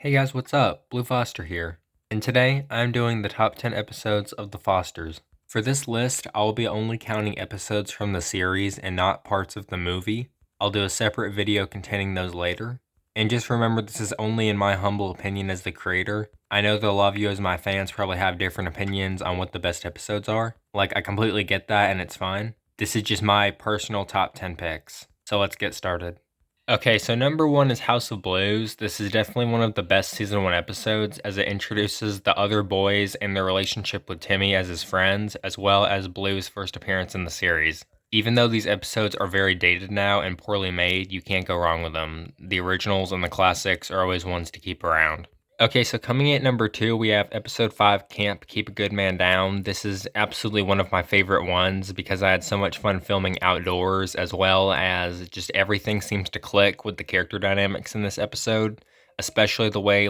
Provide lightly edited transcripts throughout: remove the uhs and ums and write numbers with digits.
Hey guys, what's up? Blue Foster here. And today I'm doing the top 10 episodes of The Fosters. For this list, I'll be only counting episodes from the series and not parts of the movie. I'll do a separate video containing those later. And just remember, this is only in my humble opinion as the creator. I know that a lot of you as my fans probably have different opinions on what the best episodes are. Like, I completely get that and it's fine. This is just my personal top 10 picks. So let's get started. Okay, so number one is House of Blues. This is definitely one of the best season one episodes as it introduces the other boys and their relationship with Timmy as his friends, as well as Blue's first appearance in the series. Even though these episodes are very dated now and poorly made, you can't go wrong with them. The originals and the classics are always ones to keep around. Okay, so coming in at number two, we have episode 5, Camp Keep a Good Man Down. This is absolutely one of my favorite ones because I had so much fun filming outdoors, as well as just everything seems to click with the character dynamics in this episode, especially the way,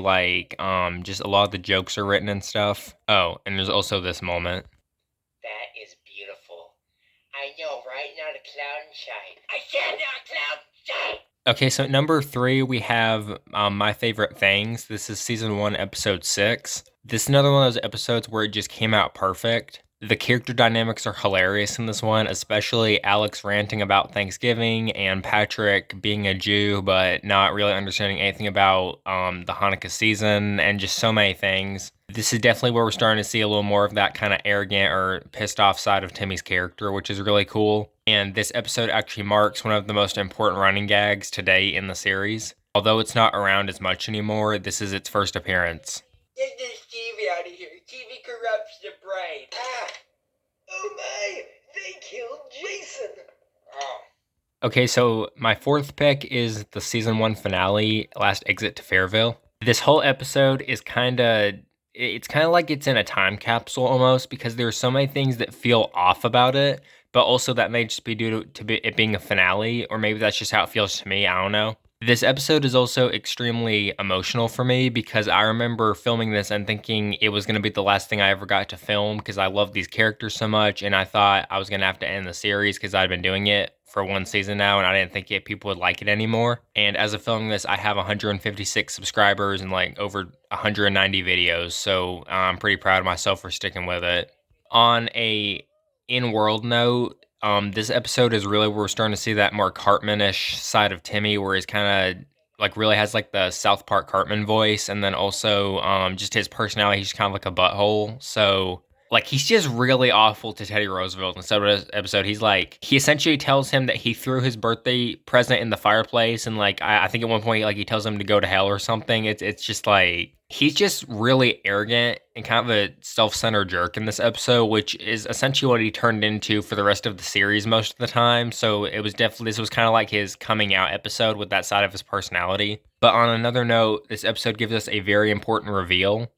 just a lot of the jokes are written and stuff. Oh, and there's also this moment. That is beautiful. I know, right? Not a cloud and shine. I said not a cloud and shine! Okay, so at number 3, we have My Favorite Things. This is season 1, episode 6. This is another one of those episodes where it just came out perfect. The character dynamics are hilarious in this one, especially Alex ranting about Thanksgiving and Patrick being a Jew but not really understanding anything about the Hanukkah season and just so many things. This is definitely where we're starting to see a little more of that kind of arrogant or pissed off side of Timmy's character, which is really cool. And this episode actually marks one of the most important running gags today in the series. Although it's not around as much anymore, this is its first appearance. Get this TV out of here. TV corrupts the brain. Ah! Oh my! They killed Jason! Oh. Okay, so my fourth pick is the season 1 finale, Last Exit to Fairville. This whole episode is it's kind of like it's in a time capsule almost because there are so many things that feel off about it, but also that may just be due to it being a finale, or maybe that's just how it feels to me. I don't know. This episode is also extremely emotional for me because I remember filming this and thinking it was going to be the last thing I ever got to film because I love these characters so much, and I thought I was going to have to end the series because I'd been doing it for one season now and I didn't think people would like it anymore. And as of filming this, I have 156 subscribers and like over 190 videos, so I'm pretty proud of myself for sticking with it. On a in-world note, this episode is really where we're starting to see that more Cartman-ish side of Timmy, where he's kind of like really has like the South Park Cartman voice, and then also just his personality. He's kind of like a butthole. So like he's just really awful to Teddy Roosevelt. In this episode, he essentially tells him that he threw his birthday present in the fireplace, and like I think at one point like he tells him to go to hell or something. It's just like he's just really arrogant and kind of a self-centered jerk in this episode, which is essentially what he turned into for the rest of the series most of the time. So this was kind of like his coming out episode with that side of his personality. But on another note, this episode gives us a very important reveal.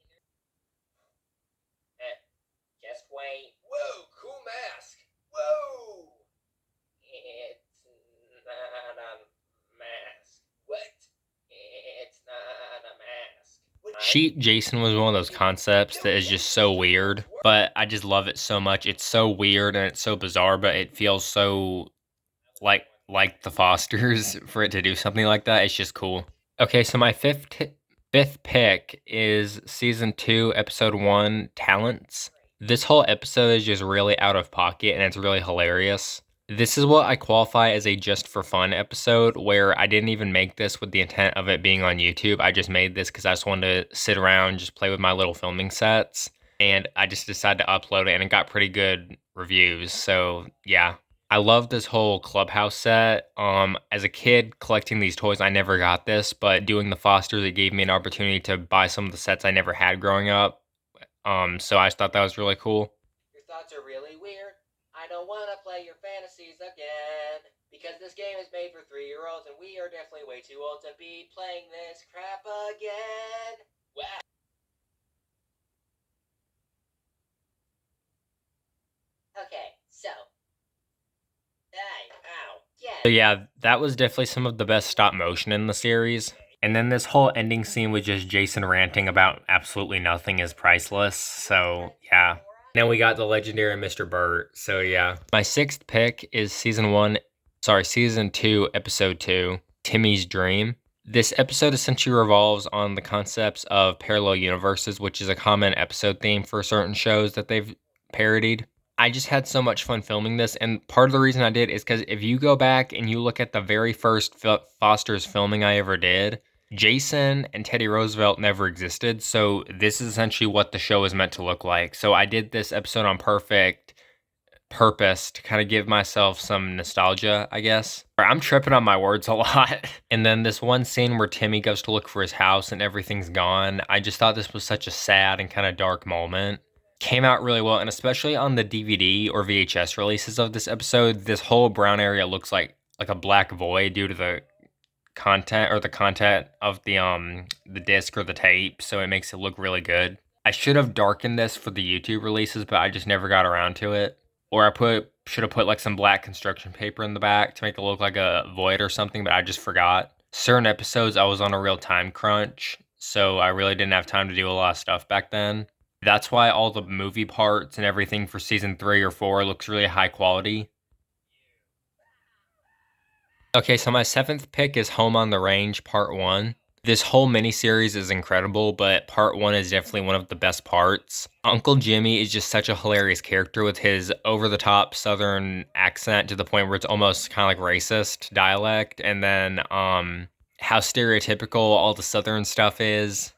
Just wait. Whoa, cool mask. Whoa! It's not a mask. What? It's not a mask. Sheep Jason was one of those concepts that is just so weird, but I just love it so much. It's so weird and it's so bizarre, but it feels so like the Fosters for it to do something like that. It's just cool. Okay, so my fifth pick is season 2, episode 1, Talents. This whole episode is just really out of pocket and it's really hilarious. This is what I qualify as a just for fun episode where I didn't even make this with the intent of it being on YouTube. I just made this because I just wanted to sit around, just play with my little filming sets. And I just decided to upload it and it got pretty good reviews. So yeah, I love this whole clubhouse set. As a kid collecting these toys, I never got this, but doing the Fosters, it gave me an opportunity to buy some of the sets I never had growing up. So I just thought that was really cool. Your thoughts are really weird. I don't want to play your fantasies again. Because this game is made for 3-year-olds and we are definitely way too old to be playing this crap again. Wow. Okay, so. Ow. So yeah, that was definitely some of the best stop motion in the series. And then this whole ending scene with just Jason ranting about absolutely nothing is priceless. So yeah. Then we got the legendary Mr. Burt. So yeah. My sixth pick is season 2, episode 2, Timmy's Dream. This episode essentially revolves on the concepts of parallel universes, which is a common episode theme for certain shows that they've parodied. I just had so much fun filming this, and part of the reason I did is because if you go back and you look at the very first Foster's filming I ever did, Jason and Teddy Roosevelt never existed, so this is essentially what the show is meant to look like. So I did this episode on purpose to kind of give myself some nostalgia, I guess. I'm tripping on my words a lot. And then this one scene where Timmy goes to look for his house and everything's gone. I just thought this was such a sad and kind of dark moment. Came out really well, and especially on the DVD or VHS releases of this episode, this whole brown area looks like a black void due to the content of the disc or the tape, so it makes it look really good. I should have darkened this for the YouTube releases, but I just never got around to it. Or should have put like some black construction paper in the back to make it look like a void or something, but I just forgot. Certain episodes I was on a real time crunch, so I really didn't have time to do a lot of stuff back then. That's why all the movie parts and everything for season 3 or 4 looks really high quality. Okay, so my 7th pick is Home on the Range Part 1. This whole miniseries is incredible, but part 1 is definitely one of the best parts. Uncle Jimmy is just such a hilarious character with his over-the-top southern accent to the point where it's almost kind of like racist dialect, and then how stereotypical all the southern stuff is,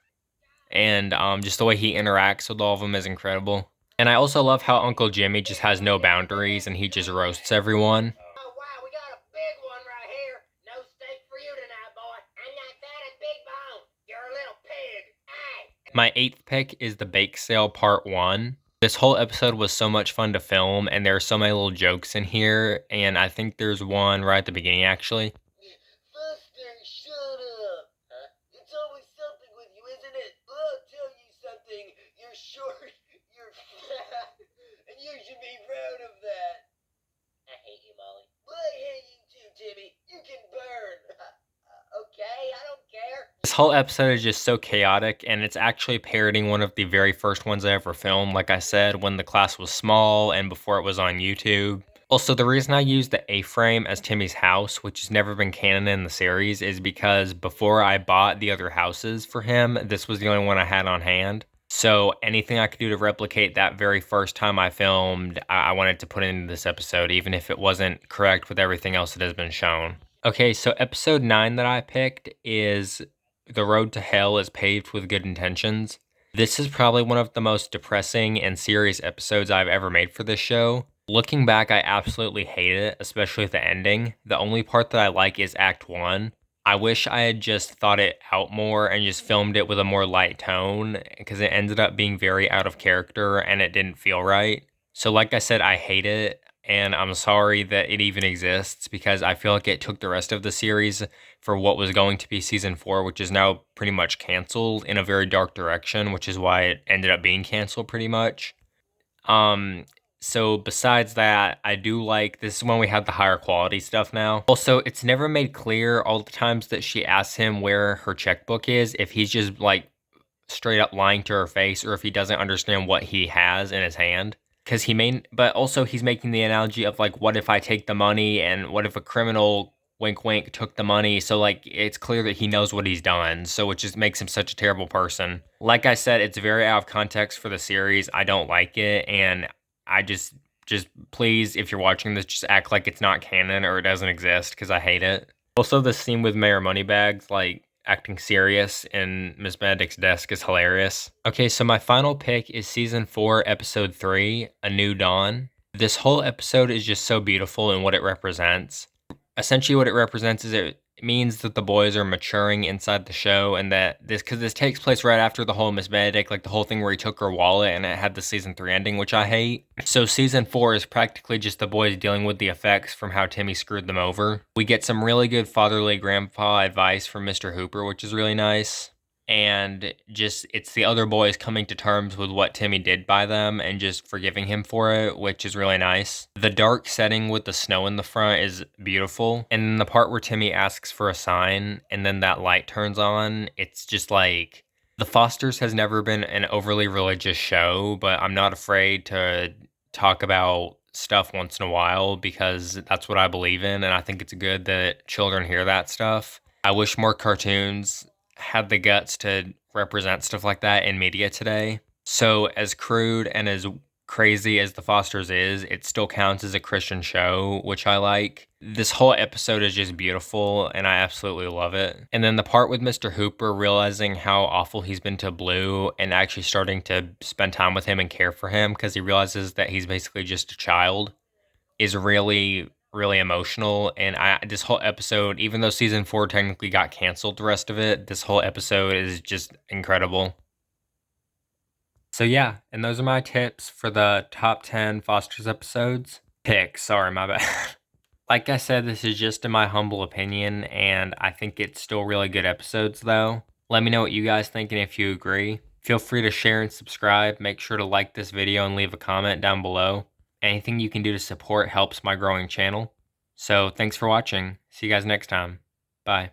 and just the way he interacts with all of them is incredible. And I also love how Uncle Jimmy just has no boundaries and he just roasts everyone. Oh, wow, we got a big one right here. No steak for you tonight, boy. I'm not fat and big bone. You're a little pig. Hey. My 8th pick is The Bake Sale Part 1. This whole episode was so much fun to film, and there are so many little jokes in here, and I think there's one right at the beginning, actually. Buster, shut up. Huh? It's always something with you, isn't it? I'll tell you something. You're short, you're fat, and you should be proud of that. I hate you, Molly. Well, I hate you too, Timmy. You can burn. Okay, I don't care. This whole episode is just so chaotic, and it's actually parodying one of the very first ones I ever filmed, like I said, when the class was small and before it was on YouTube. Also, the reason I used the A-frame as Timmy's house, which has never been canon in the series, is because before I bought the other houses for him, this was the only one I had on hand. So anything I could do to replicate that very first time I filmed, I wanted to put into this episode, even if it wasn't correct with everything else that has been shown. Okay, so episode 9 that I picked is The Road to Hell is Paved with Good Intentions. This is probably one of the most depressing and serious episodes I've ever made for this show. Looking back, I absolutely hate it, especially the ending. The only part that I like is Act 1. I wish I had just thought it out more and just filmed it with a more light tone, because it ended up being very out of character and it didn't feel right. So like I said, I hate it, and I'm sorry that it even exists, because I feel like it took the rest of the series for what was going to be season 4, which is now pretty much canceled, in a very dark direction, which is why it ended up being canceled pretty much. So besides that, I do like, this is when we have the higher quality stuff now. Also, it's never made clear all the times that she asks him where her checkbook is, if he's just like straight up lying to her face, or if he doesn't understand what he has in his hand. Because but also he's making the analogy of like, what if I take the money, and what if a criminal, wink wink, took the money? So like, it's clear that he knows what he's done, so it just makes him such a terrible person. Like I said, it's very out of context for the series. I don't like it, and I just please, if you're watching this, just act like it's not canon or it doesn't exist, because I hate it. Also, the scene with Mayor Moneybags, like, acting serious in Miss Benedict's desk is hilarious. Okay, so my final pick is season 4, episode 3, A New Dawn. This whole episode is just so beautiful in what it represents. Essentially, what it represents is it means that the boys are maturing inside the show, and that because this takes place right after the whole Miss Benedict, like the whole thing where he took her wallet and it had the season 3 ending, which I hate. So season 4 is practically just the boys dealing with the effects from how Timmy screwed them over. We get some really good fatherly grandpa advice from Mr. Hooper, which is really nice. And just, it's the other boys coming to terms with what Timmy did by them and just forgiving him for it, which is really nice. The dark setting with the snow in the front is beautiful. And then the part where Timmy asks for a sign and then that light turns on, it's just like, The Fosters has never been an overly religious show, but I'm not afraid to talk about stuff once in a while, because that's what I believe in, and I think it's good that children hear that stuff. I wish more cartoons had the guts to represent stuff like that in media today. So, as crude and as crazy as The Fosters is, it still counts as a Christian show, which I like. This whole episode is just beautiful, and I absolutely love it. And then the part with Mr. Hooper realizing how awful he's been to Blue and actually starting to spend time with him and care for him because he realizes that he's basically just a child is really, really emotional. And this whole episode, even though season 4 technically got canceled, the rest of it, this whole episode is just incredible. So yeah, and those are my tips for the top 10 Foster's episodes. Sorry, my bad. Like I said, this is just in my humble opinion, and I think it's still really good episodes though. Let me know what you guys think and if you agree. Feel free to share and subscribe. Make sure to like this video and leave a comment down below. Anything you can do to support helps my growing channel. So thanks for watching. See you guys next time. Bye.